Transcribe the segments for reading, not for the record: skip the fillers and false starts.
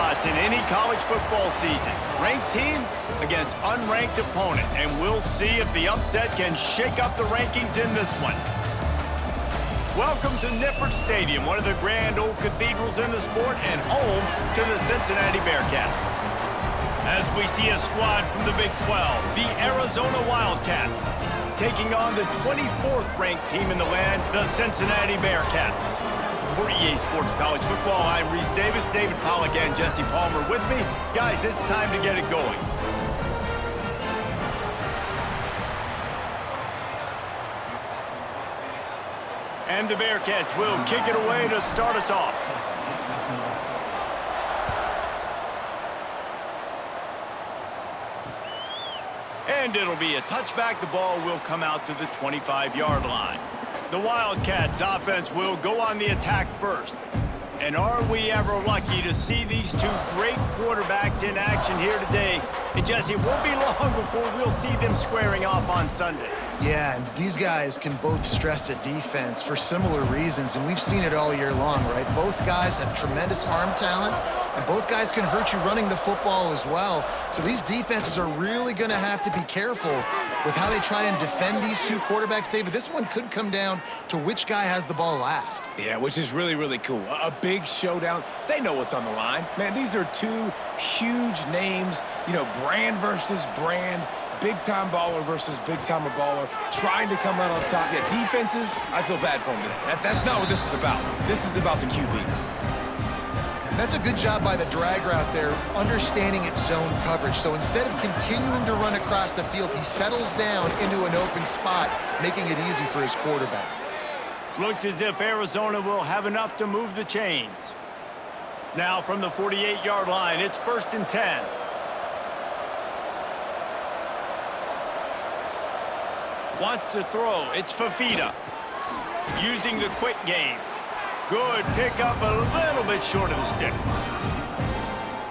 spots in any college football season. Ranked team against unranked opponent, and we'll see if the upset can shake up the rankings in this one. Welcome to Nippert Stadium, one of the grand old cathedrals in the sport, and home to the Cincinnati Bearcats. As we see a squad from the Big 12, the Arizona Wildcats, taking on the 24th ranked team in the land, the Cincinnati Bearcats. For EA Sports College Football, I'm Reese Davis, David Pollack, and Jesse Palmer with me. Guys, it's time to get it going. And the Bearcats will kick it away to start us off. And it'll be a touchback. The ball will come out to the 25-yard line. The Wildcats offense will go on the attack first. And are we ever lucky to see these two great quarterbacks in action here today? And Jesse, it won't be long before we'll see them squaring off on Sundays. Yeah, and these guys can both stress a defense for similar reasons, and we've seen it all year long, right? Both guys have tremendous arm talent, and both guys can hurt you running the football as well. So these defenses are really going to have to be careful with how they try and defend these two quarterbacks, David. This one could come down to which guy has the ball last. Yeah, which is really, really cool. A big showdown. They know what's on the line. Man, these are two huge names, you know, brand versus brand, big-time baller versus big-time baller, trying to come out on top. Yeah, defenses, I feel bad for them today. That's not what this is about. This is about the QBs. That's a good job by the drag route there, understanding its zone coverage. So instead of continuing to run across the field, he settles down into an open spot, making it easy for his quarterback. Looks as if Arizona will have enough to move the chains. Now from the 48-yard line, it's 1st and 10. Wants to throw. It's Fafita. Using the quick game. Good pickup, a little bit short of the sticks.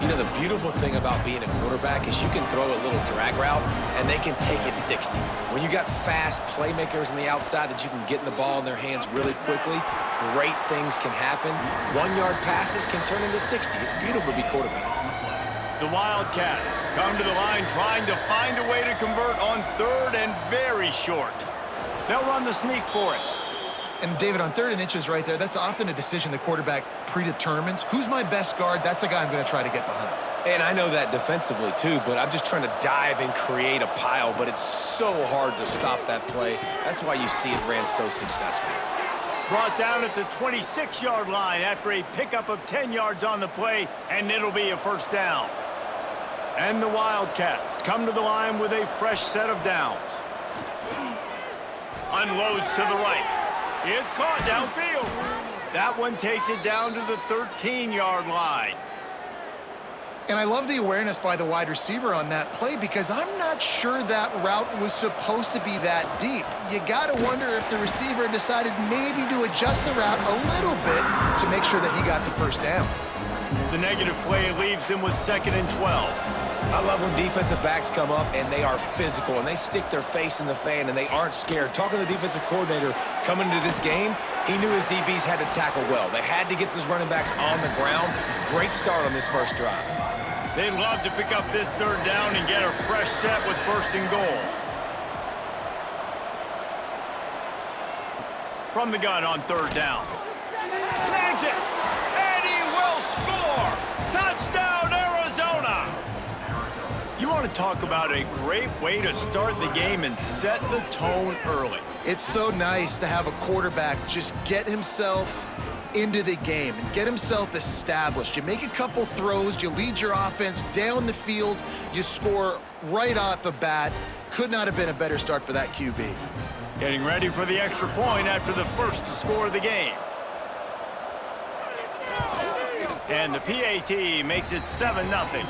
You know, the beautiful thing about being a quarterback is you can throw a little drag route, and they can take it 60. When you got fast playmakers on the outside that you can get in the ball in their hands really quickly, great things can happen. 1-yard passes can turn into 60. It's beautiful to be quarterback. The Wildcats come to the line trying to find a way to convert on 3rd and very short. They'll run the sneak for it. And David, on 3rd and inches right there, that's often a decision the quarterback predetermines. Who's my best guard? That's the guy I'm going to try to get behind. And I know that defensively too, but I'm just trying to dive and create a pile, but it's so hard to stop that play. That's why you see it ran so successfully. Brought down at the 26-yard line after a pickup of 10 yards on the play, and it'll be a 1st down. And the Wildcats come to the line with a fresh set of downs. Unloads to the right. It's caught downfield. That one takes it down to the 13-yard line. And I love the awareness by the wide receiver on that play because I'm not sure that route was supposed to be that deep. You got to wonder if the receiver decided maybe to adjust the route a little bit to make sure that he got the 1st down. The negative play leaves them with 2nd and 12. I love when defensive backs come up and they are physical and they stick their face in the fan and they aren't scared. Talking to the defensive coordinator coming into this game, he knew his DBs had to tackle well. They had to get those running backs on the ground. Great start on this first drive. They'd love to pick up this 3rd down and get a fresh set with 1st and goal. From the gun on 3rd down. Snags it, and he will score! Touchdown, Arizona! You want to talk about a great way to start the game and set the tone early. It's so nice to have a quarterback just get himself into the game and get himself established. You make a couple throws, you lead your offense down the field, you score right off the bat. Could not have been a better start for that QB. Getting ready for the extra point after the first to score the game. And the PAT makes it 7-0.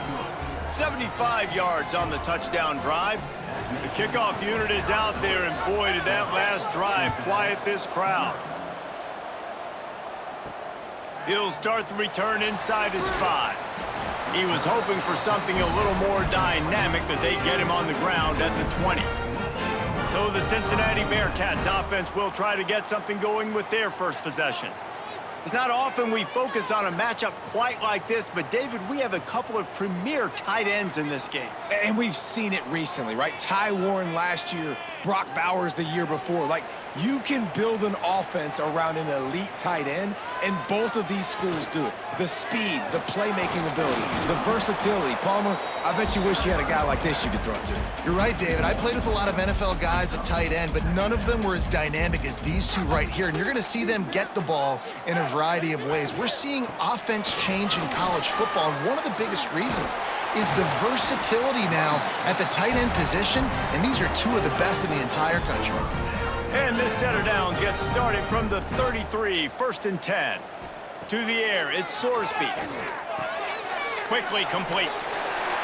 75 yards on the touchdown drive. The kickoff unit is out there, and boy, did that last drive quiet this crowd. He'll start the return inside his 5. He was hoping for something a little more dynamic, but they get him on the ground at the 20. So the Cincinnati Bearcats offense will try to get something going with their first possession. It's not often we focus on a matchup quite like this, but David, we have a couple of premier tight ends in this game. And we've seen it recently, right? Ty Warren last year, Brock Bowers the year before. Like, you can build an offense around an elite tight end, and both of these schools do it. The speed, the playmaking ability, the versatility. Palmer, I bet you wish you had a guy like this you could throw to. You're right, David. I played with a lot of NFL guys at tight end, but none of them were as dynamic as these two right here. And you're going to see them get the ball in a variety of ways. We're seeing offense change in college football, and one of the biggest reasons is the versatility now at the tight end position, and these are two of the best in the entire country. And this set of downs gets started from the 33, 1st and 10. To the air, it's Sorsby. Quickly complete.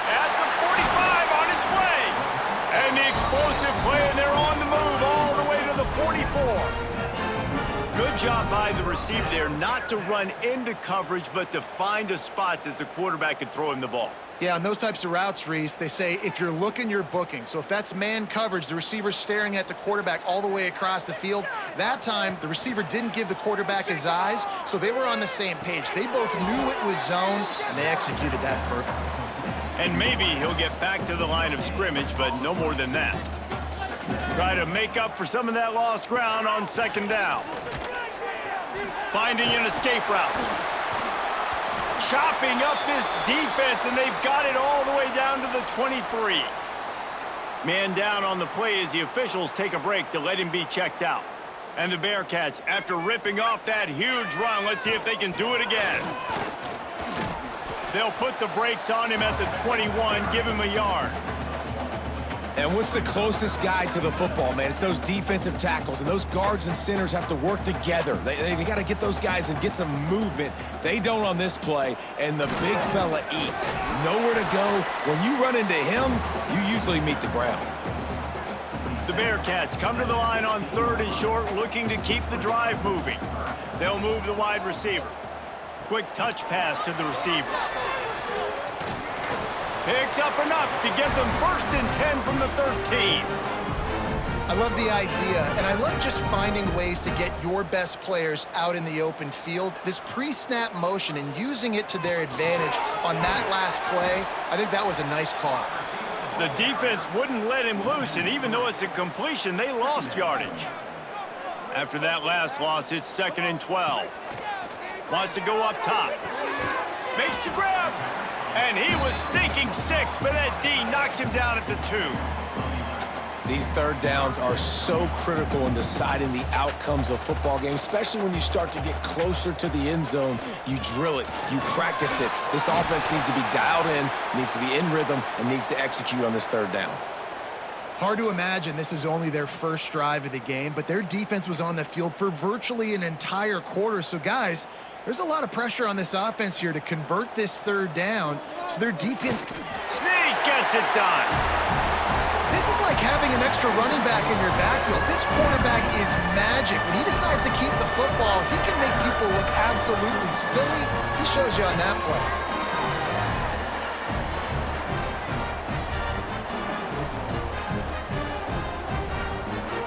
At the 45, on its way. And the explosive play, and they're on the move all the way to the 44. Good job by the receiver there, not to run into coverage, but to find a spot that the quarterback could throw him the ball. Yeah, on those types of routes, Reese, they say if you're looking, you're booking. So if that's man coverage, the receiver's staring at the quarterback all the way across the field. That time, the receiver didn't give the quarterback his eyes, so they were on the same page. They both knew it was zone, and they executed that perfectly. And maybe he'll get back to the line of scrimmage, but no more than that. Try to make up for some of that lost ground on 2nd down. Finding an escape route. Chopping up this defense, and they've got it all the way down to the 23. Man down on the play as the officials take a break to let him be checked out. And the Bearcats, after ripping off that huge run, let's see if they can do it again. They'll put the brakes on him at the 21, give him a yard. And what's the closest guy to the football, man? It's those defensive tackles, and those guards and centers have to work together. They got to get those guys and get some movement. They don't on this play, and the big fella eats. Nowhere to go. When you run into him, you usually meet the ground. The Bearcats come to the line on 3rd and short, looking to keep the drive moving. They'll move the wide receiver. Quick touch pass to the receiver. Picks up enough to get them 1st and 10 from the 13. I love the idea, and I love just finding ways to get your best players out in the open field. This pre-snap motion and using it to their advantage on that last play, I think that was a nice call. The defense wouldn't let him loose, and even though it's a completion, they lost yardage. After that last loss, it's 2nd and 12. Wants to go up top. Makes the grab. And he was thinking 6, but that D knocks him down at the 2. These 3rd downs are so critical in deciding the outcomes of football games, especially when you start to get closer to the end zone. You drill it, you practice it. This offense needs to be dialed in, needs to be in rhythm, and needs to execute on this 3rd down. Hard to imagine this is only their first drive of the game, but their defense was on the field for virtually an entire quarter. So, guys, there's a lot of pressure on this offense here to convert this 3rd down so their defense can... Sneak gets it done. This is like having an extra running back in your backfield. This quarterback is magic. When he decides to keep the football, he can make people look absolutely silly. He shows you on that play.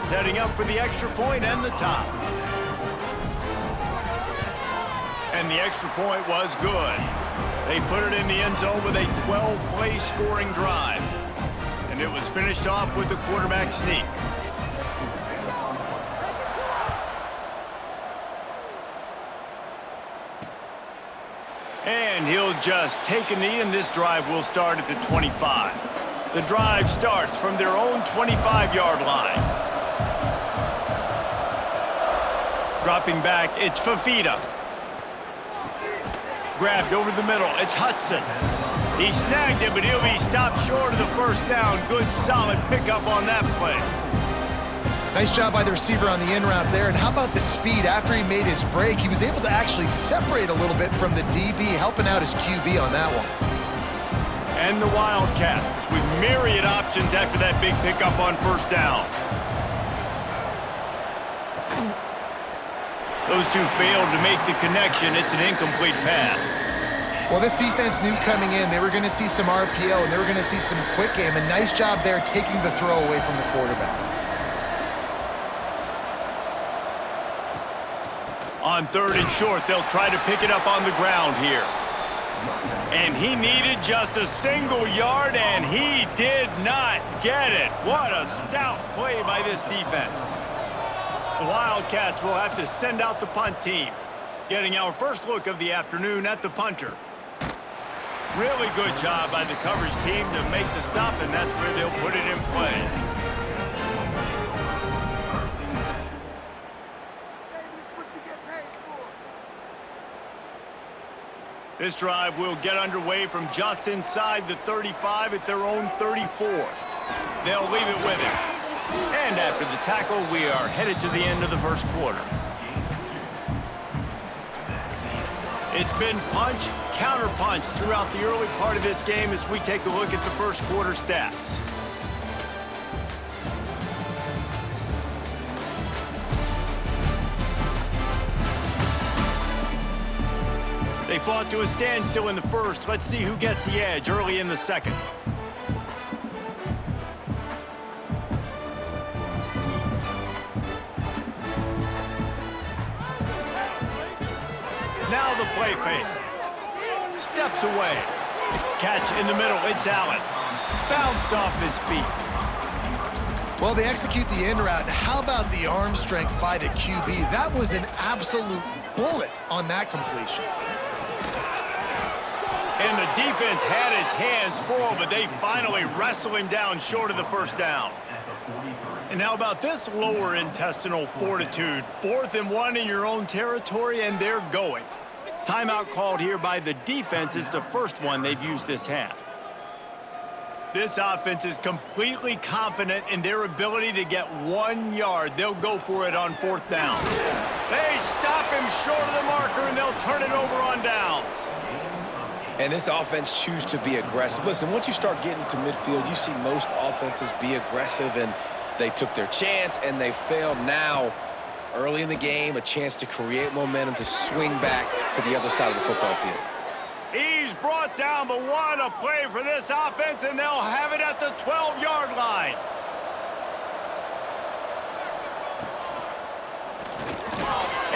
Setting up for the extra point and the top. And the extra point was good. They put it in the end zone with a 12-play scoring drive. And it was finished off with a quarterback sneak. And he'll just take a knee, and this drive will start at the 25. The drive starts from their own 25-yard line. Dropping back, it's Fafita. Grabbed over the middle, it's Hudson. He snagged it, but he'll be stopped short of the 1st down. Good, solid pickup on that play. Nice job by the receiver on the in route there. And how about the speed? After he made his break, he was able to actually separate a little bit from the DB, helping out his QB on that one. And the Wildcats with myriad options after that big pickup on 1st down. Those two failed to make the connection. It's an incomplete pass. Well, this defense knew coming in they were going to see some RPO and they were going to see some quick game. A nice job there taking the throw away from the quarterback. On On 3rd and short, they'll try to pick it up on the ground here. And he needed just a single yard, and he did not get it. What a stout play by this defense. The Wildcats will have to send out the punt team. Getting our first look of the afternoon at the punter. Really good job by the coverage team to make the stop, and that's where they'll put it in play. This drive will get underway from just inside the 35 at their own 34. They'll leave it with him. And after the tackle, we are headed to the end of the first quarter. It's been punch, counter-punch throughout the early part of this game as we take a look at the first quarter stats. They fought to a standstill in the first. Let's see who gets the edge early in the second. Now the play fake. Steps away. Catch in the middle. It's Allen. Bounced off his feet. Well, they execute the in route. And how about the arm strength by the QB? That was an absolute bullet on that completion. And the defense had his hands full, but they finally wrestle him down short of the first down. And how about this lower intestinal fortitude? 4th and 1 in your own territory, and they're going. Timeout called here by the defense. It's the first one they've used this half. This offense is completely confident in their ability to get 1 yard. They'll go for it on 4th down. They stop him short of the marker, and they'll turn it over on downs. And this offense chooses to be aggressive. Listen, once you start getting to midfield, you see most offenses be aggressive, and they took their chance, and they failed. Now, early in the game, a chance to create momentum to swing back to the other side of the football field. He's brought down, but what a play for this offense, and they'll have it at the 12-yard line.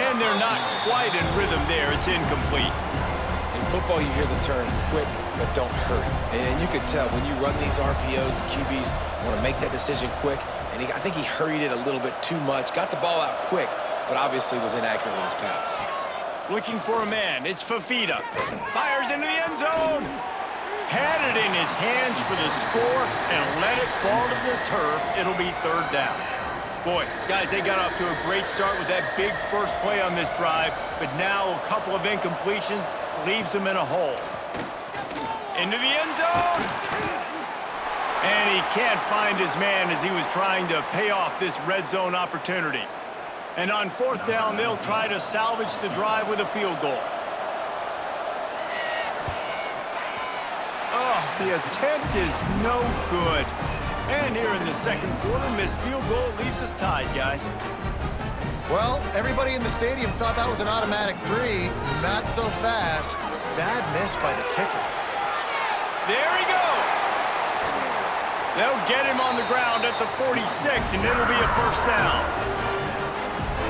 And they're not quite in rhythm there. It's incomplete. In football, you hear the term quick, but don't hurry. And you can tell when you run these RPOs, the QBs want to make that decision quick. And I think he hurried it a little bit too much. Got the ball out quick, but obviously was inaccurate with his pass. Looking for a man. It's Fafita. Fires into the end zone. Had it in his hands for the score and let it fall to the turf. It'll be 3rd down. Boy, guys, they got off to a great start with that big first play on this drive, but now a couple of incompletions leaves them in a hole. Into the end zone. And he can't find his man as he was trying to pay off this red zone opportunity. And on 4th down, they'll try to salvage the drive with a field goal. Oh, the attempt is no good. And here in the second quarter, missed field goal leaves us tied, guys. Well, everybody in the stadium thought that was an automatic 3. Not so fast. Bad miss by the kicker. There he goes. They'll get him on the ground at the 46, and it'll be a 1st down.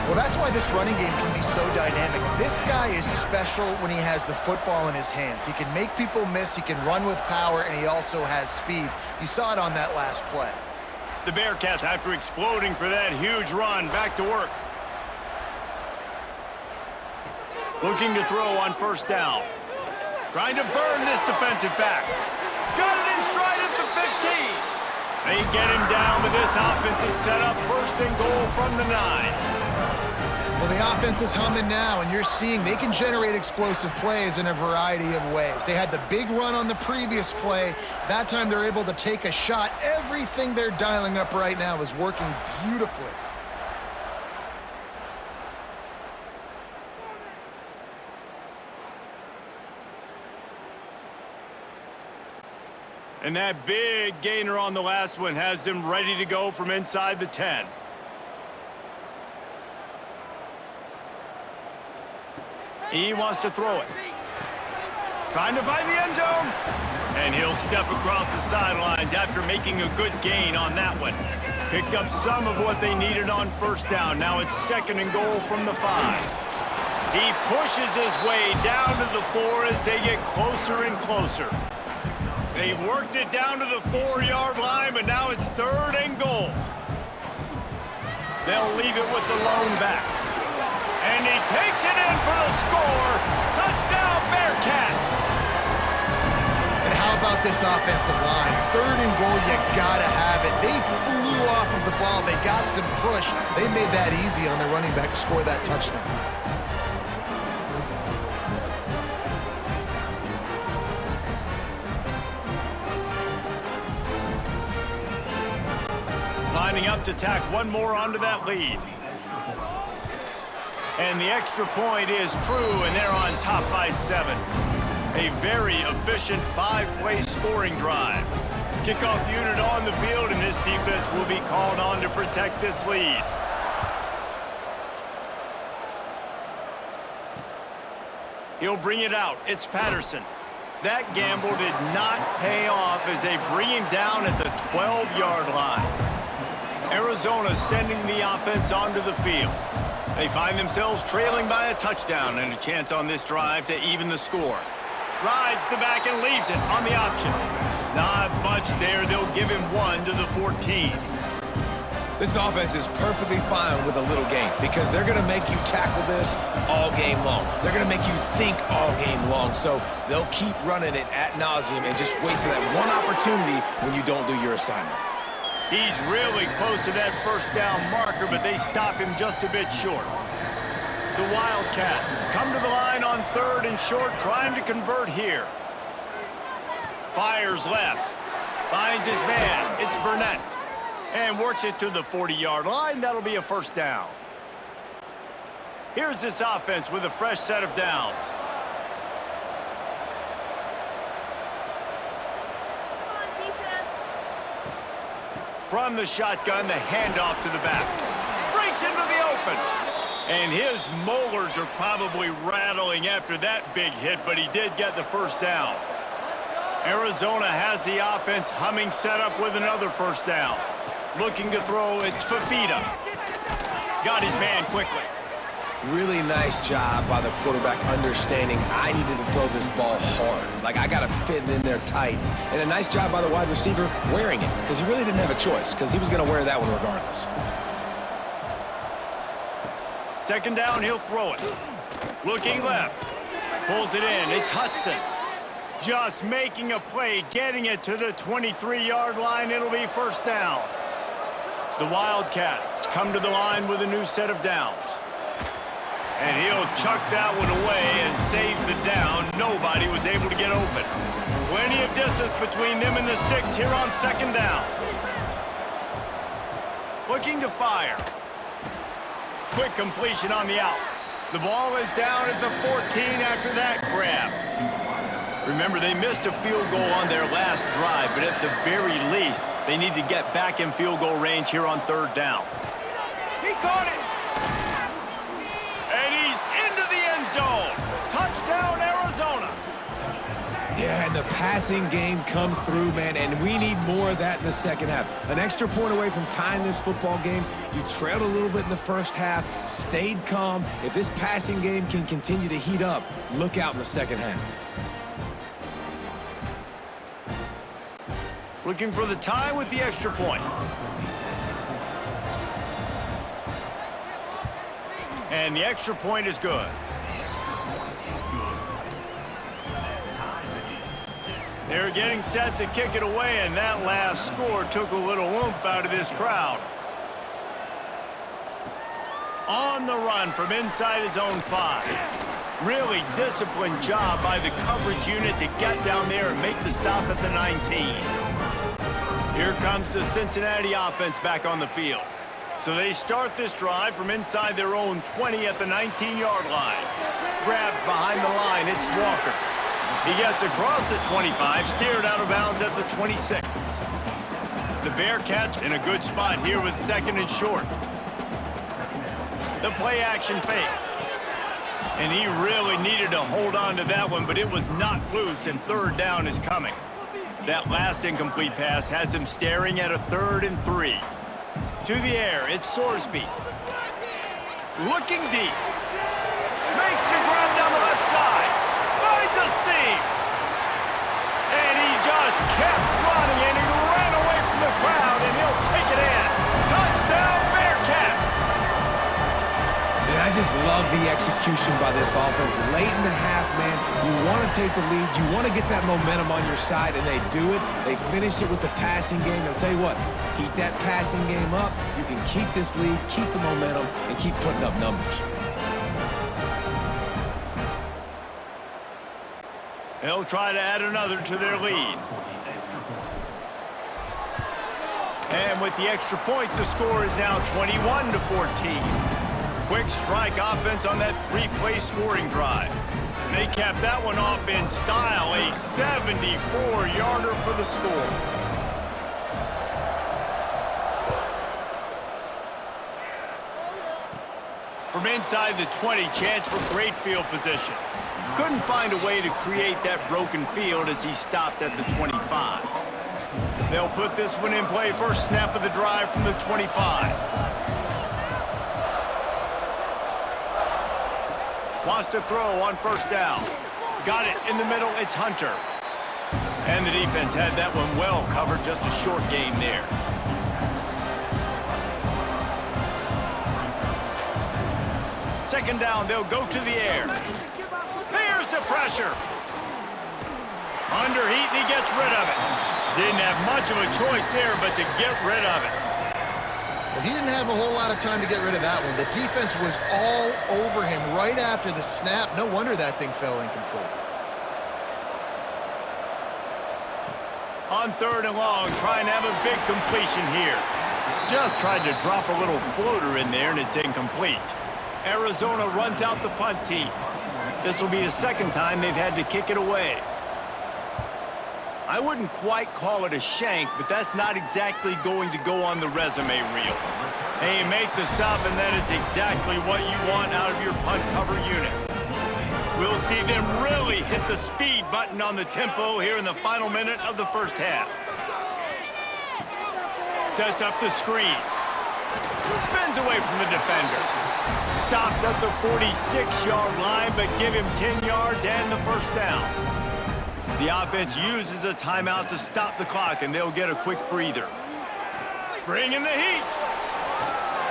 Well, that's why this running game can be so dynamic. This guy is special when he has the football in his hands. He can make people miss, he can run with power, and he also has speed. You saw it on that last play. The Bearcats, after exploding for that huge run, back to work. Looking to throw on 1st down. Trying to burn this defensive back. Got it in stride at the 15. They get him down, but this offense is set up 1st and goal from the 9. Well, the offense is humming now, and you're seeing they can generate explosive plays in a variety of ways. They had the big run on the previous play. That time they're able to take a shot. Everything they're dialing up right now is working beautifully. And that big gainer on the last one has them ready to go from inside the 10. He wants to throw it. Trying to find the end zone. And he'll step across the sidelines after making a good gain on that one. Picked up some of what they needed on 1st down. Now it's 2nd and goal from the 5. He pushes his way down to the 4 as they get closer and closer. They've worked it down to the 4-yard line, but now it's 3rd and goal. They'll leave it with the lone back. And he takes it in for the score. Touchdown, Bearcats! And how about this offensive line? 3rd and goal, you gotta have it. They flew off of the ball. They got some push. They made that easy on their running back to score that touchdown. Lining up to tack one more onto that lead. And the extra point is true, and they're on top by 7. A very efficient 5-play scoring drive. Kickoff unit on the field, and this defense will be called on to protect this lead. He'll bring it out. It's Patterson. That gamble did not pay off as they bring him down at the 12-yard line. Arizona sending the offense onto the field. They find themselves trailing by a touchdown and a chance on this drive to even the score. Rides the back and leaves it on the option. Not much there. They'll give him 1 to the 14. This offense is perfectly fine with a little game because they're going to make you tackle this all game long. They're going to make you think all game long. So they'll keep running it ad nauseum and just wait for that one opportunity when you don't do your assignment. He's really close to that first down marker, but they stop him just a bit short. The Wildcats come to the line on 3rd and short, trying to convert here. Fires left. Finds his man. It's Burnett. And works it to the 40-yard line. That'll be a first down. Here's this offense with a fresh set of downs. From the shotgun, the handoff to the back. Breaks into the open. And his molars are probably rattling after that big hit, but he did get the first down. Arizona has the offense humming, set up with another first down. Looking to throw, it's Fafita. Got his man quickly. Really nice job by the quarterback understanding I needed to throw this ball hard. Like, I got to fit it in there tight. And a nice job by the wide receiver wearing it because he really didn't have a choice because he was going to wear that one regardless. 2nd down, he'll throw it. Looking left. Pulls it in. It's Hudson. Just making a play, getting it to the 23-yard line. It'll be first down. The Wildcats come to the line with a new set of downs. And he'll chuck that one away and save the down. Nobody was able to get open. Plenty of distance between them and the sticks here on 2nd down. Looking to fire. Quick completion on the out. The ball is down at the 14 after that grab. Remember, they missed a field goal on their last drive, but at the very least, they need to get back in field goal range here on 3rd down. He caught it. And he's into the end zone. Touchdown, Arizona. Yeah, and the passing game comes through, man, and we need more of that in the second half. An extra point away from tying this football game. You trailed a little bit in the first half, stayed calm. If this passing game can continue to heat up, look out in the second half. Looking for the tie with the extra point. And the extra point is good. They're getting set to kick it away, and that last score took a little oomph out of this crowd. On the run from inside his own 5. Really disciplined job by the coverage unit to get down there and make the stop at the 19. Here comes the Cincinnati offense back on the field. So they start this drive from inside their own 20 at the 19-yard line. Grabbed behind the line, it's Walker. He gets across the 25, steered out of bounds at the 26. The Bearcats in a good spot here with 2nd and short. The play action fake. And he really needed to hold on to that one, but it was not loose, and 3rd down is coming. That last incomplete pass has him staring at a 3rd and 3. To the air, it's Sorsby. Looking deep. Fakes the grab down the left side. Finds a seam. And he just kept running, and he ran away from the crowd, and he'll take it in. Touchdown, Bearcats! Man, I just love the execution by this offense. Late in the half, man, you want to take the lead. You want to get that momentum on your side, and they do it. They finish it with the passing game. I'll tell you what, keep that passing game up. You can keep this lead, keep the momentum, and keep putting up numbers. They'll try to add another to their lead. And with the extra point, the score is now 21-14. Quick strike offense on that three-play scoring drive. They capped that one off in style, a 74-yarder for the score. From inside the 20, chance for great field position. Couldn't find a way to create that broken field as he stopped at the 25. They'll put this one in play. First snap of the drive from the 25. Wants to throw on first down. Got it in the middle. It's Hunter. And the defense had that one well covered. Just a short game there. Second down, they'll go to the air. Here's the pressure. Under heat, and he gets rid of it. Didn't have much of a choice there, but to get rid of it. Well, he didn't have a whole lot of time to get rid of that one. The defense was all over him right after the snap. No wonder that thing fell incomplete. On third and long, trying to have a big completion here. Just tried to drop a little floater in there, and it's incomplete. Arizona runs out the punt team. This will be the second time they've had to kick it away. I wouldn't quite call it a shank, but that's not exactly going to go on the resume reel. Hey, make the stop, and that is exactly what you want out of your punt cover unit. We'll see them really hit the speed button on the tempo here in the final minute of the first half. Sets up the screen. Spins away from the defender. Stopped at the 46-yard line, but give him 10 yards and the first down. The offense uses a timeout to stop the clock, and they'll get a quick breather. Bring in the heat.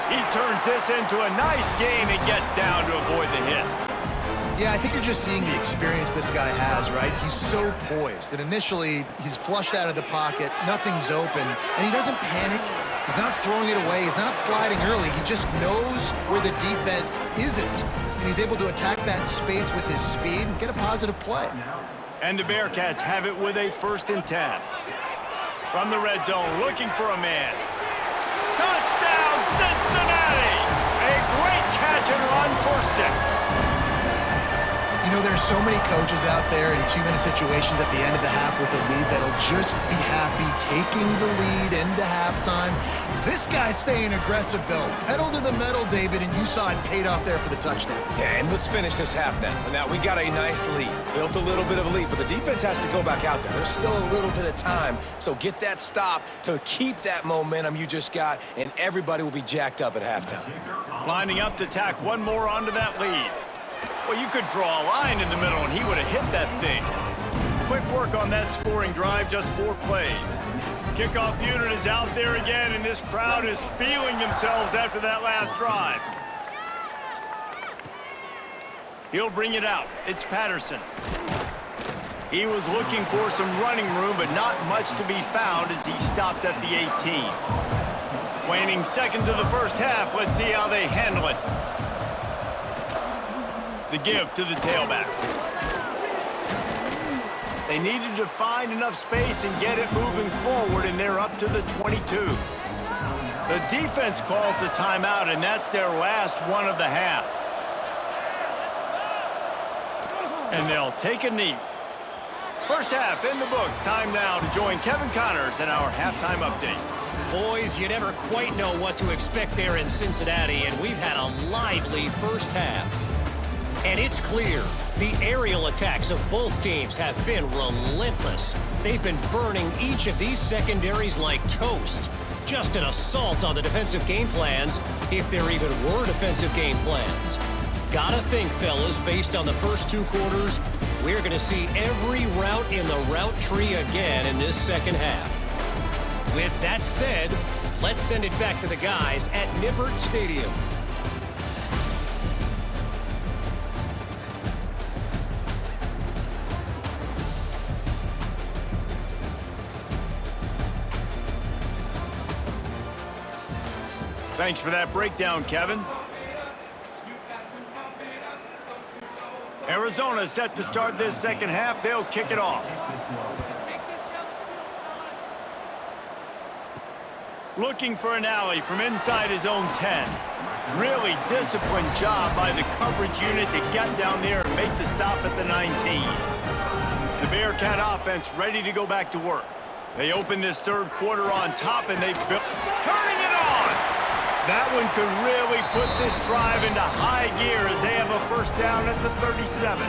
He turns this into a nice gain and gets down to avoid the hit. Yeah, I think you're just seeing the experience this guy has, right? He's so poised that initially he's flushed out of the pocket, nothing's open, and he doesn't panic. He's not throwing it away. He's not sliding early. He just knows where the defense isn't, and he's able to attack that space with his speed and get a positive play. And the Bearcats have it with a 1st and 10. From the red zone, looking for a man. Touchdown, Cincinnati! A great catch and run for 6. You know, there's so many coaches out there in 2-minute situations at the end of the half with a lead that'll just be happy taking the lead into halftime. This guy's staying aggressive, though. Pedal to the metal, David, and you saw it paid off there for the touchdown. Yeah, and let's finish this half now. Now, we got a nice lead. Built a little bit of a lead, but the defense has to go back out there. There's still a little bit of time, so get that stop to keep that momentum you just got, and everybody will be jacked up at halftime. Lining up to tack one more onto that lead. Well, you could draw a line in the middle, and he would have hit that thing. Quick work on that scoring drive, just 4 plays. Kickoff unit is out there again, and this crowd is feeling themselves after that last drive. He'll bring it out. It's Patterson. He was looking for some running room, but not much to be found as he stopped at the 18. Waning seconds of the first half. Let's see how they handle it. The give to the tailback. They needed to find enough space and get it moving forward, and they're up to the 22. The defense calls the timeout, and that's their last one of the half. And they'll take a knee. First half in the books. Time now to join Kevin Connors in our halftime update. Boys, you never quite know what to expect there in Cincinnati, and we've had a lively first half. And it's clear, the aerial attacks of both teams have been relentless. They've been burning each of these secondaries like toast. Just an assault on the defensive game plans, if there even were defensive game plans. Gotta think, fellas, based on the first 2 quarters, we're going to see every route in the route tree again in this second half. With that said, let's send it back to the guys at Nippert Stadium. Thanks for that breakdown, Kevin. Arizona set to start this second half. They'll kick it off. Looking for an alley from inside his own 10. Really disciplined job by the coverage unit to get down there and make the stop at the 19. The Bearcat offense ready to go back to work. They open this third quarter on top, and they built, turning it on! That one could really put this drive into high gear as they have a first down at the 37.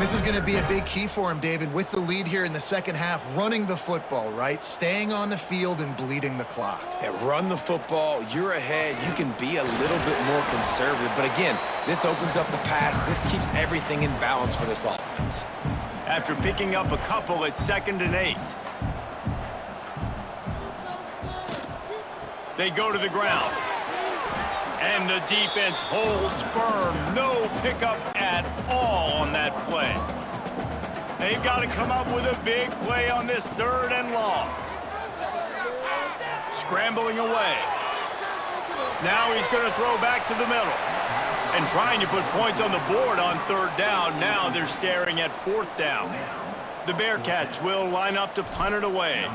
This is going to be a big key for him, David, with the lead here in the second half, running the football, right? Staying on the field and bleeding the clock. Yeah, run the football, you're ahead, you can be a little bit more conservative. But again, this opens up the pass. This keeps everything in balance for this offense. After picking up a couple, it's 2nd and 8. They go to the ground. And the defense holds firm. No pickup at all on that play. They've got to come up with a big play on this 3rd and long. Scrambling away. Now he's going to throw back to the middle. And trying to put points on the board on 3rd down. Now they're staring at 4th down. The Bearcats will line up to punt it away.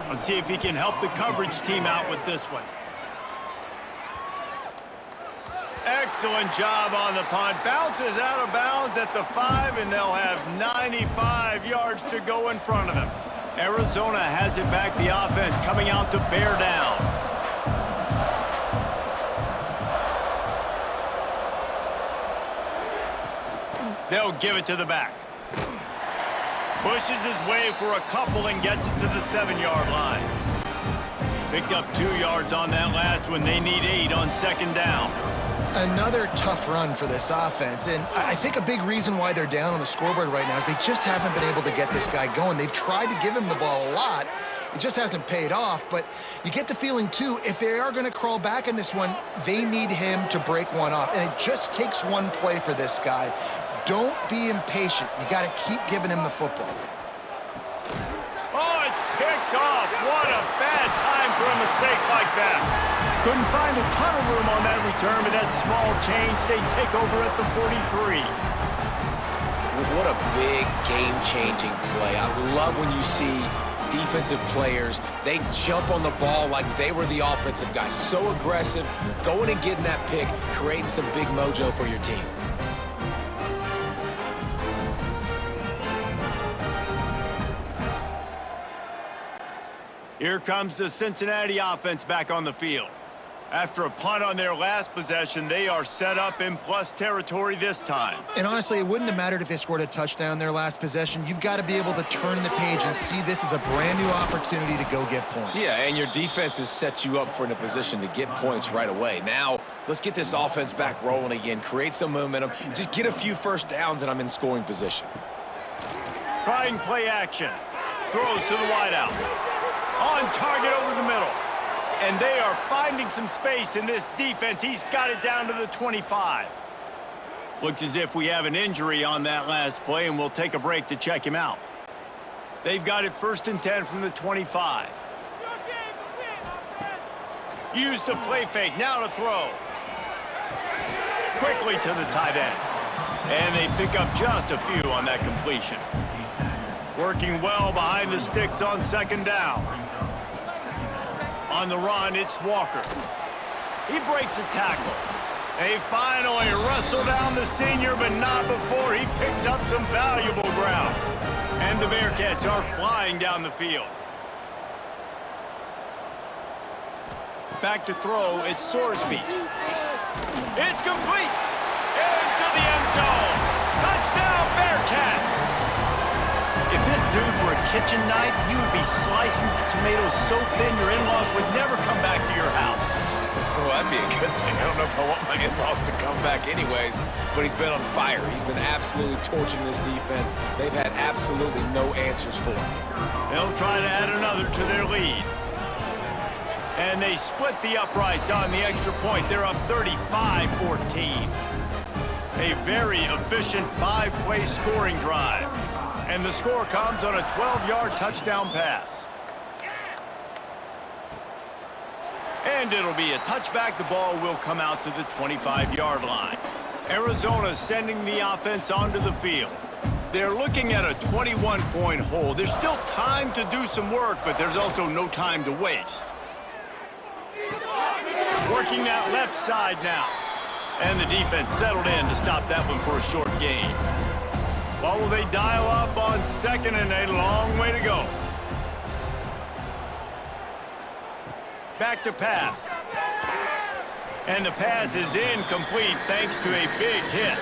Let's see if he can help the coverage team out with this one. Excellent job on the punt. Bounces out of bounds at the 5, and they'll have 95 yards to go in front of them. Arizona has it back, the offense coming out to bear down. They'll give it to the back. Pushes his way for a couple and gets it to the 7-yard line. Picked up 2 yards on that last one. They need 8 on 2nd down. Another tough run for this offense, and I think a big reason why they're down on the scoreboard right now is they just haven't been able to get this guy going. They've tried to give him the ball a lot. It just hasn't paid off, but you get the feeling, too, if they are going to crawl back in this one, they need him to break one off, and it just takes one play for this guy. Don't be impatient. You got to keep giving him the football. Oh, it's picked off. What a bad time for a mistake like that. Couldn't find a ton of room on that return, but that small change, they take over at the 43. What a big game-changing play. I love when you see defensive players, they jump on the ball like they were the offensive guys. So aggressive, going and getting that pick, creating some big mojo for your team. Here comes the Cincinnati offense back on the field. After a punt on their last possession, they are set up in plus territory this time. And honestly, it wouldn't have mattered if they scored a touchdown their last possession. You've got to be able to turn the page and see this as a brand new opportunity to go get points. Yeah, and your defense has set you up for in a position to get points right away. Now, let's get this offense back rolling again, create some momentum, just get a few first downs, and I'm in scoring position. Trying play action. Throws to the wideout. On target over the middle. And they are finding some space in this defense. He's got it down to the 25. Looks as if we have an injury on that last play, and we'll take a break to check him out. They've got it 1st and 10 from the 25. Use the play fake. Now to throw. Quickly to the tight end. And they pick up just a few on that completion. Working well behind the sticks on 2nd down. On the run, it's Walker. He breaks a tackle. They finally wrestle down the senior, but not before he picks up some valuable ground. And the Bearcats are flying down the field. Back to throw, it's Sorsby. It's complete! Into the end zone! Touchdown, Bearcats! If this dude were a kitchen knife, you would be slicing tomatoes so thin your in-laws would never come back to your house. Well, that'd be a good thing. I don't know if I want my in-laws to come back anyways, but he's been on fire. He's been absolutely torching this defense. They've had absolutely no answers for him. They'll try to add another to their lead. And they split the uprights on the extra point. They're up 35-14. A very efficient 5-play scoring drive. And the score comes on a 12-yard touchdown pass. And it'll be a touchback. The ball will come out to the 25-yard line. Arizona sending the offense onto the field. They're looking at a 21-point hole. There's still time to do some work, but there's also no time to waste. Working that left side now. And the defense settled in to stop that one for a short gain. Well, will they dial up on second and a long way to go? Back to pass. And the pass is incomplete thanks to a big hit.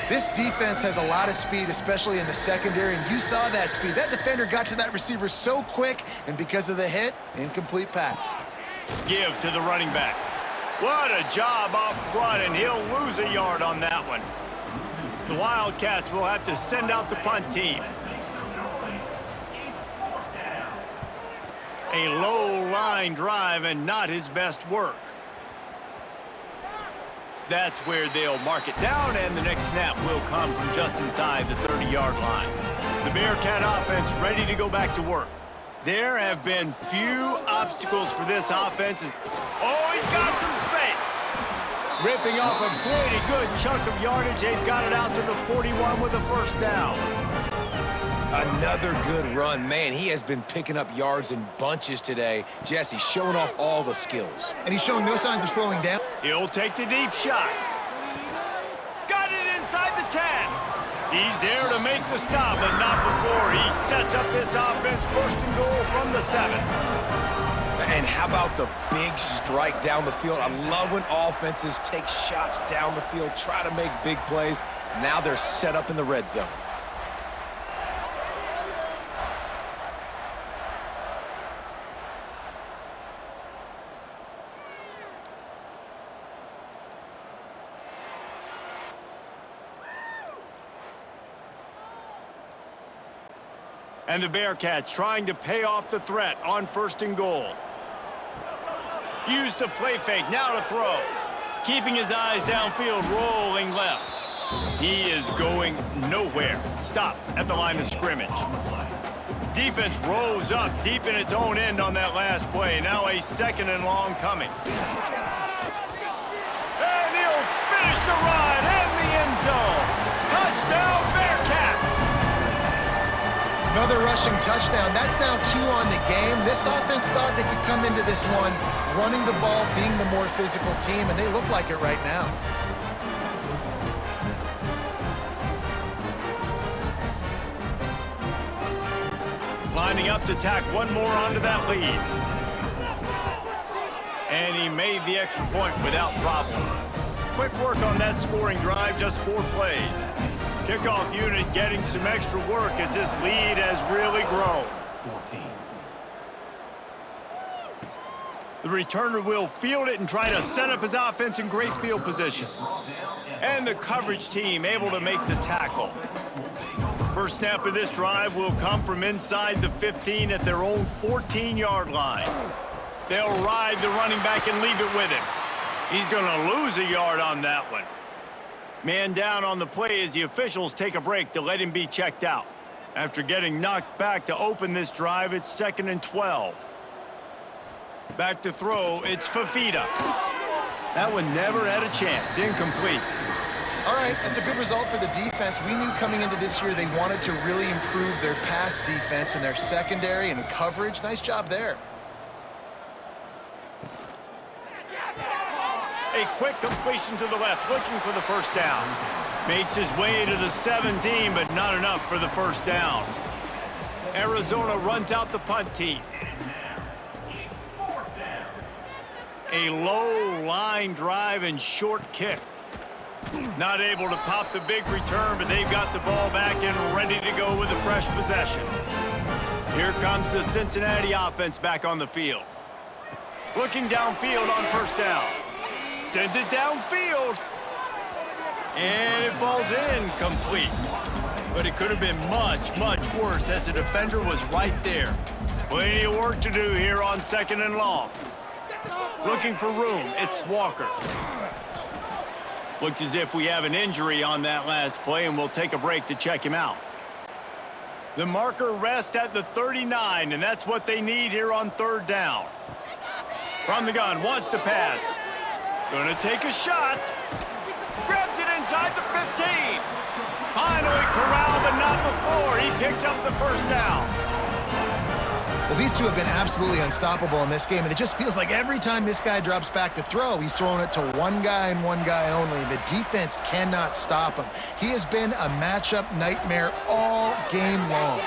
This defense has a lot of speed, especially in the secondary, and you saw that speed. That defender got to that receiver so quick, and because of the hit, incomplete pass. Give to the running back. What a job up front, and he'll lose a yard on that one. The Wildcats will have to send out the punt team. A low line drive and not his best work. That's where they'll mark it down, and the next snap will come from just inside the 30-yard line. The Bearcat offense ready to go back to work. There have been few obstacles for this offense. Oh, he's got some space. Ripping off a pretty good chunk of yardage. They've got it out to the 41 with a first down. Another good run. Man, he has been picking up yards in bunches today. Jesse showing off all the skills. And he's showing no signs of slowing down. He'll take the deep shot. Got it inside the 10. He's there to make the stop, but not before he sets up this offense first and goal from the 7. And how about the big strike down the field? I love when offenses take shots down the field, try to make big plays. Now they're set up in the red zone. And the Bearcats trying to pay off the threat on first and goal. Use the play fake, now to throw. Keeping his eyes downfield, rolling left. He is going nowhere. Stop at the line of scrimmage. Defense rose up deep in its own end on that last play. Now a second and long coming. And he'll finish the run in the end zone. Touchdown, Bearcats! Another rushing touchdown. That's now 2 on the game. This offense thought they could come into this one running the ball, being the more physical team, and they look like it right now. Lining up to tack one more onto that lead. And he made the extra point without problem. Quick work on that scoring drive, just 4 plays. Kickoff unit getting some extra work as this lead has really grown. The returner will field it and try to set up his offense in great field position. And the coverage team able to make the tackle. First snap of this drive will come from inside the 15 at their own 14-yard line. They'll ride the running back and leave it with him. He's going to lose a yard on that one. Man down on the play as the officials take a break to let him be checked out. After getting knocked back to open this drive, it's 2nd and 12. Back to throw, it's Fafita. That one never had a chance, incomplete. All right, that's a good result for the defense. We knew coming into this year they wanted to really improve their pass defense and their secondary and coverage. Nice job there. A quick completion to the left, looking for the first down. Makes his way to the 17, but not enough for the first down. Arizona runs out the punt team. A low line drive and short kick. Not able to pop the big return, but they've got the ball back and ready to go with a fresh possession. Here comes the Cincinnati offense back on the field. Looking downfield on first down. Sends it downfield. And it falls incomplete. But it could have been much, much worse as the defender was right there. Plenty of work to do here on 2nd and long. Looking for room, it's Walker. Looks as if we have an injury on that last play, and we'll take a break to check him out. The marker rests at the 39, and that's what they need here on 3rd down. From the gun, wants to pass. Gonna take a shot. Grabs it inside the 15. Finally corralled, but not before. He picks up the 1st down. Well, these two have been absolutely unstoppable in this game, and it just feels like every time this guy drops back to throw, he's throwing it to one guy and one guy only. The defense cannot stop him. He has been a matchup nightmare all game long.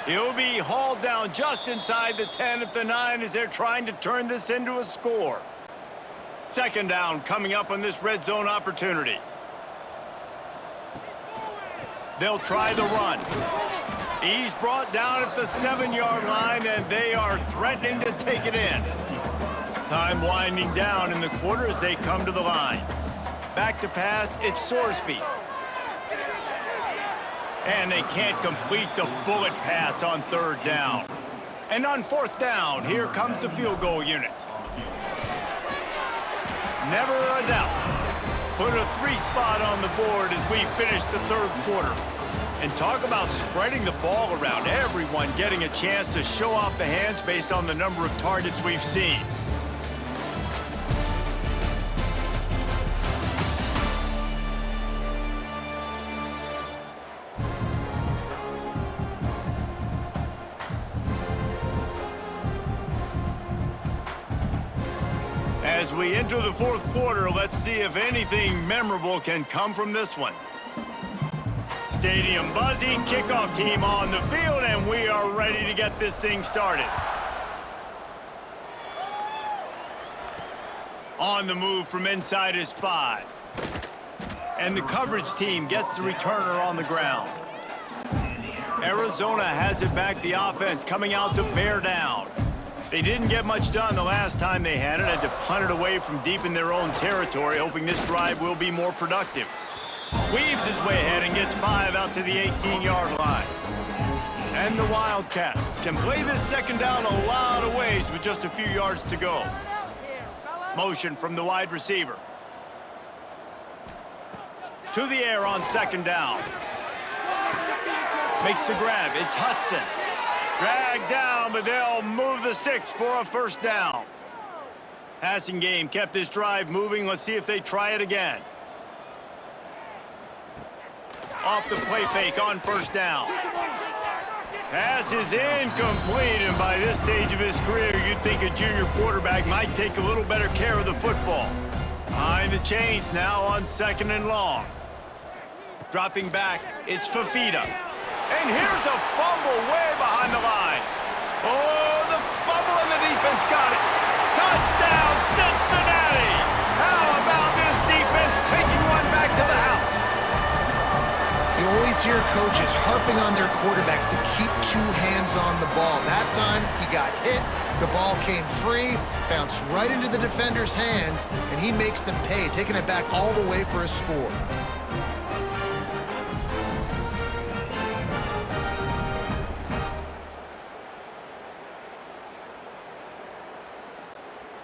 He'll be hauled down just inside the 10 at the 9 as they're trying to turn this into a score. 2nd down coming up on this red zone opportunity. They'll try the run. He's brought down at the 7-yard line, and they are threatening to take it in. Time winding down in the quarter as they come to the line. Back to pass, it's Sorsby. And they can't complete the bullet pass on 3rd down. And on 4th down, here comes the field goal unit. Never a doubt. Put a 3 spot on the board as we finish the 3rd quarter. And talk about spreading the ball around. Everyone getting a chance to show off the hands based on the number of targets we've seen. As we enter the 4th quarter, let's see if anything memorable can come from this one. Stadium buzzing, kickoff team on the field, and we are ready to get this thing started. On the move from inside his 5. And the coverage team gets the returner on the ground. Arizona has it back, the offense coming out to bear down. They didn't get much done the last time they had it, had to punt it away from deep in their own territory, hoping this drive will be more productive. Weaves his way ahead and gets 5 out to the 18-yard line. And the Wildcats can play this 2nd down a lot of ways with just a few yards to go. Motion from the wide receiver. To the air on 2nd down. Makes the grab. It's Hudson. Dragged down, but they'll move the sticks for a 1st down. Passing game kept this drive moving. Let's see if they try it again. Off the play fake on 1st down. Pass is incomplete, and by this stage of his career, you'd think a junior quarterback might take a little better care of the football. Behind the chains now on 2nd and long. Dropping back, it's Fafita. And here's a fumble way behind the line. Oh, the fumble, and the defense got it. Touchdown, Cincinnati! How about this defense taking one back to the house? You always hear coaches harping on their quarterbacks to keep 2 hands on the ball. That time, he got hit, the ball came free, bounced right into the defender's hands, and he makes them pay, taking it back all the way for a score.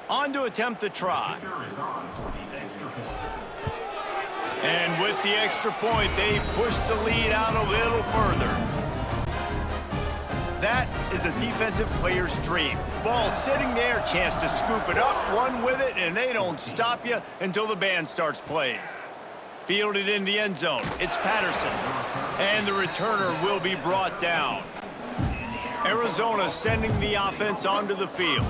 On to attempt the try. And with the extra point, they push the lead out a little further. That is a defensive player's dream. Ball sitting there, chance to scoop it up, run with it, and they don't stop you until the band starts playing. Fielded in the end zone, it's Patterson. And the returner will be brought down. Arizona sending the offense onto the field.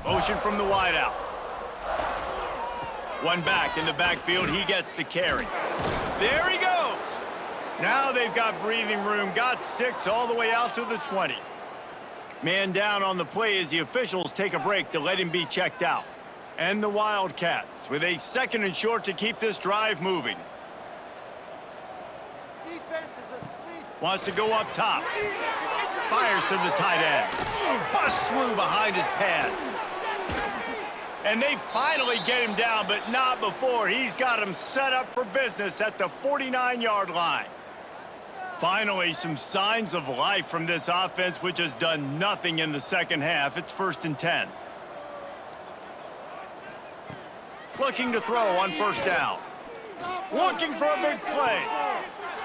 Motion from the wideout. One back in the backfield, he gets the carry. There he goes. Now they've got breathing room, got 6 all the way out to the 20. Man down on the play as the officials take a break to let him be checked out. And the Wildcats with a 2nd and short to keep this drive moving. Wants to go up top. Fires to the tight end. Busts through behind his pad. And they finally get him down, but not before he's got him set up for business at the 49-yard line. Finally, some signs of life from this offense, which has done nothing in the second half. It's 1st and 10. Looking to throw on 1st down. Looking for a big play.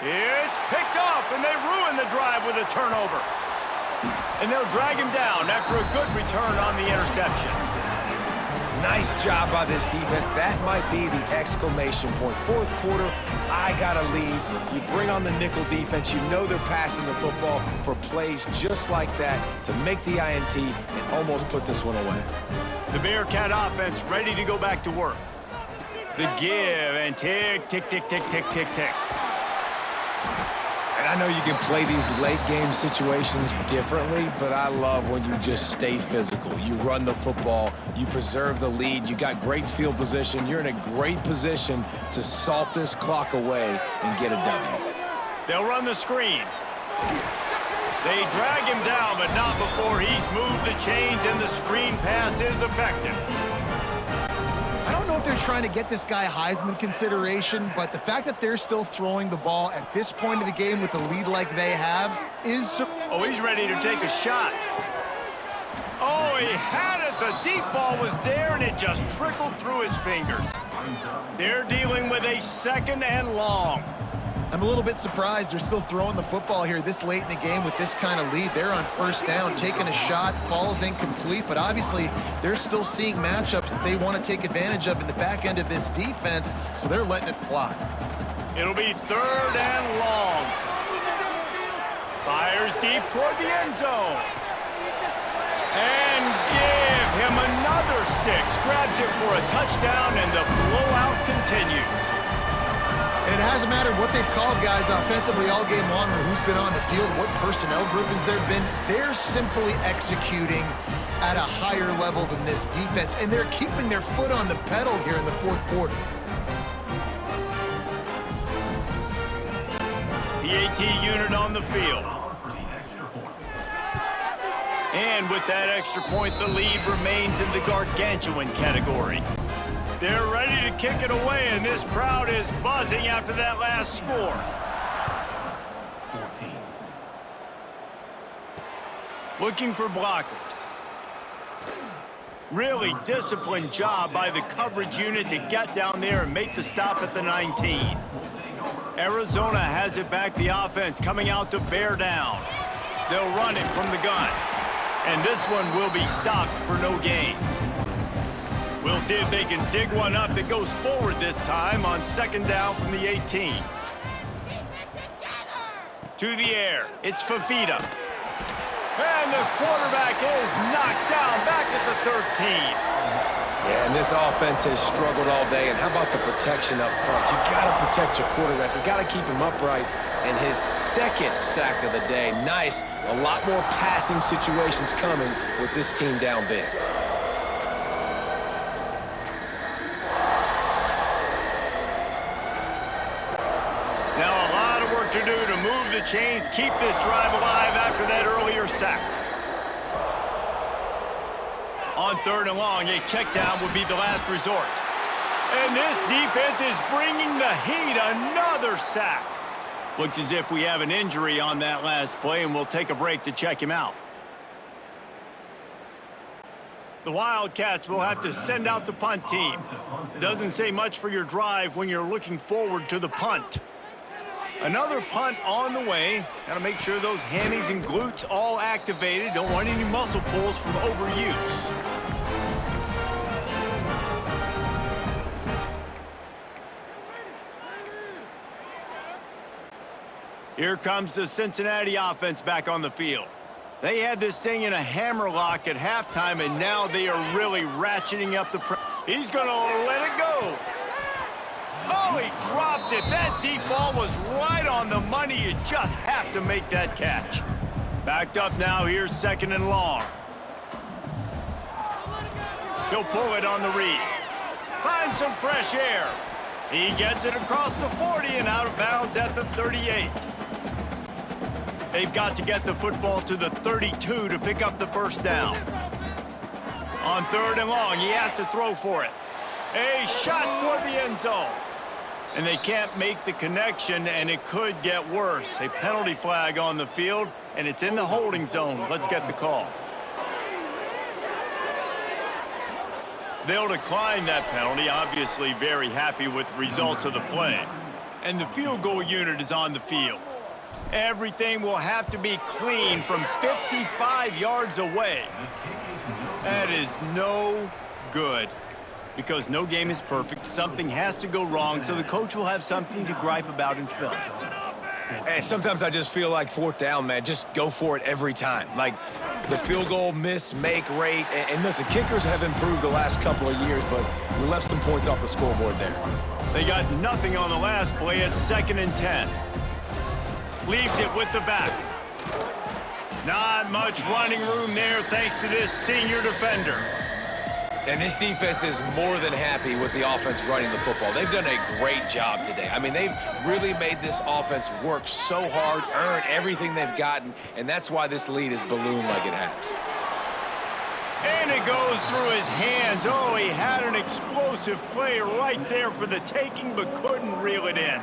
It's picked off, and they ruin the drive with a turnover. And they'll drag him down after a good return on the interception. Nice job by this defense. That might be the exclamation point. 4th quarter, I got a lead. You bring on the nickel defense. You know they're passing the football for plays just like that to make the INT and almost put this one away. The Bearcat offense ready to go back to work. The give and tick, tick, tick, tick, tick, tick, tick. And I know you can play these late game situations differently, but I love when you just stay physical. You run the football, you preserve the lead, you got great field position, you're in a great position to salt this clock away and get a W. They'll run the screen. They drag him down, but not before he's moved the chains and the screen pass is effective. I don't know if they're trying to get this guy Heisman consideration, but the fact that they're still throwing the ball at this point of the game with the lead like they have is... Oh, he's ready to take a shot. Oh, he had it. The deep ball was there, and it just trickled through his fingers. They're dealing with a 2nd and long. I'm a little bit surprised they're still throwing the football here this late in the game with this kind of lead. They're on 1st down, taking a shot, falls incomplete, but obviously they're still seeing matchups that they want to take advantage of in the back end of this defense, so they're letting it fly. It'll be 3rd and long. Fires deep toward the end zone. And give him another 6. Grabs it for a touchdown, and the blowout continues. And it hasn't mattered what they've called guys offensively all game long or who's been on the field, what personnel groupings there have been. They're simply executing at a higher level than this defense, and they're keeping their foot on the pedal here in the 4th quarter. The AT unit on the field. And with that extra point, the lead remains in the gargantuan category. They're ready to kick it away, and this crowd is buzzing after that last score. 14. Looking for blockers. Really disciplined job by the coverage unit to get down there and make the stop at the 19. Arizona has it back, the offense coming out to bear down. They'll run it from the gun. And this one will be stopped for no gain. We'll see if they can dig one up that goes forward this time on 2nd down from the 18. To the air, it's Fafita. And the quarterback is knocked down back at the 13. Yeah, and this offense has struggled all day. And how about the protection up front? You got to protect your quarterback. You got to keep him upright. And his 2nd sack of the day. Nice. A lot more passing situations coming with this team down big. Now a lot of work to do to move the chains, keep this drive alive after that earlier sack. On 3rd and long, a check down would be the last resort. And this defense is bringing the heat. Another sack. Looks as if we have an injury on that last play, and we'll take a break to check him out. The Wildcats will have to send out the punt team. Doesn't say much for your drive when you're looking forward to the punt. Another punt on the way. Got to make sure those hammies and glutes all activated. Don't want any muscle pulls from overuse. Here comes the Cincinnati offense back on the field. They had this thing in a hammerlock at halftime, and now they are really ratcheting up the pressure. He's going to let it go. Oh, he dropped it. That deep ball was right on the money. You just have to make that catch. Backed up now. Here's 2nd and long. He'll pull it on the read. Find some fresh air. He gets it across the 40 and out of bounds at the 38. They've got to get the football to the 32 to pick up the first down. On 3rd and long, he has to throw for it. A shot toward the end zone. And they can't make the connection, and it could get worse. A penalty flag on the field, and it's in the holding zone. Let's get the call. They'll decline that penalty, obviously very happy with the results of the play. And the field goal unit is on the field. Everything will have to be clean from 55 yards away. That is no good. Because no game is perfect, something has to go wrong, so the coach will have something to gripe about in film. And sometimes I just feel like 4th down, man, just go for it every time. Like the field goal miss-make rate. And listen, kickers have improved the last couple of years, but we left some points off the scoreboard there. They got nothing on the last play at 2nd and 10. Leaves it with the back. Not much running room there thanks to this senior defender. And this defense is more than happy with the offense running the football. They've done a great job today. I mean, they've really made this offense work so hard, earn everything they've gotten, and that's why this lead is ballooned like it has. And it goes through his hands. Oh, he had an explosive play right there for the taking, but couldn't reel it in.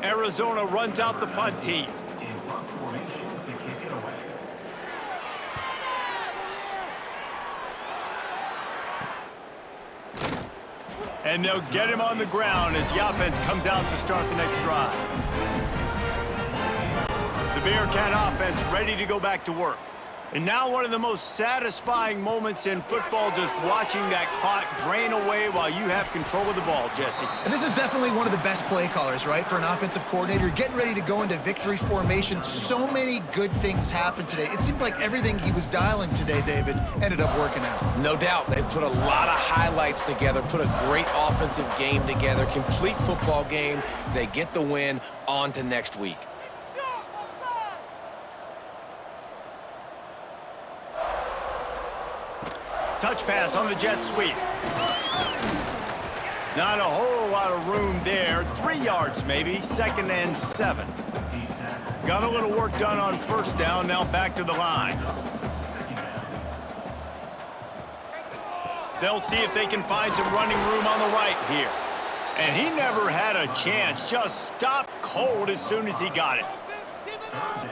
Arizona runs out the punt team. And they'll get him on the ground as the offense comes out to start the next drive. The Bearcat offense ready to go back to work. And now one of the most satisfying moments in football, just watching that clock drain away while you have control of the ball, Jesse. And this is definitely one of the best play callers, right, for an offensive coordinator. Getting ready to go into victory formation. So many good things happened today. It seemed like everything he was dialing today, David, ended up working out. No doubt. They've put a lot of highlights together, put a great offensive game together, complete football game. They get the win. On to next week. Touch pass on the jet sweep. Not a whole lot of room there. 3 yards maybe, 2nd and 7. Got a little work done on 1st down, now back to the line. They'll see if they can find some running room on the right here. And he never had a chance, just stopped cold as soon as he got it.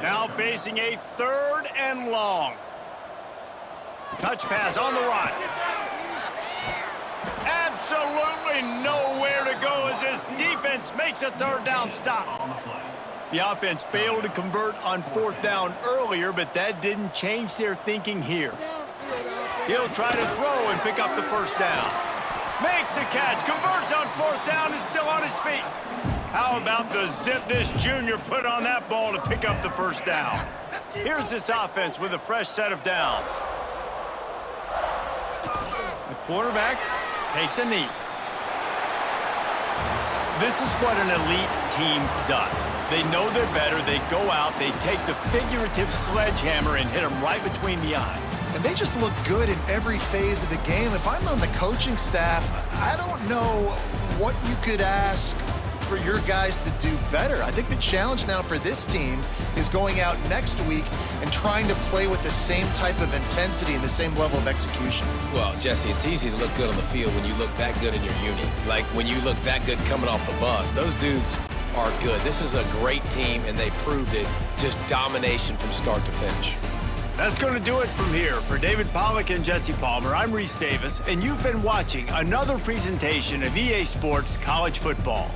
Now facing a 3rd and long. Touch pass on the right. Absolutely nowhere to go as this defense makes a 3rd down stop. The offense failed to convert on 4th down earlier, but that didn't change their thinking here. He'll try to throw and pick up the 1st down. Makes the catch, converts on 4th down, is still on his feet. How about the zip this junior put on that ball to pick up the 1st down? Here's this offense with a fresh set of downs. The quarterback takes a knee. This is what an elite team does. They know they're better. They go out. They take the figurative sledgehammer and hit them right between the eyes. And they just look good in every phase of the game. If I'm on the coaching staff, I don't know what you could ask for your guys to do better. I think the challenge now for this team is going out next week and trying to play with the same type of intensity and the same level of execution. Well, Jesse, it's easy to look good on the field when you look that good in your unit. Like when you look that good coming off the bus. Those dudes are good. This is a great team, and they proved it. Just domination from start to finish. That's going to do it from here. For David Pollack and Jesse Palmer, I'm Reese Davis, and you've been watching another presentation of EA Sports College Football.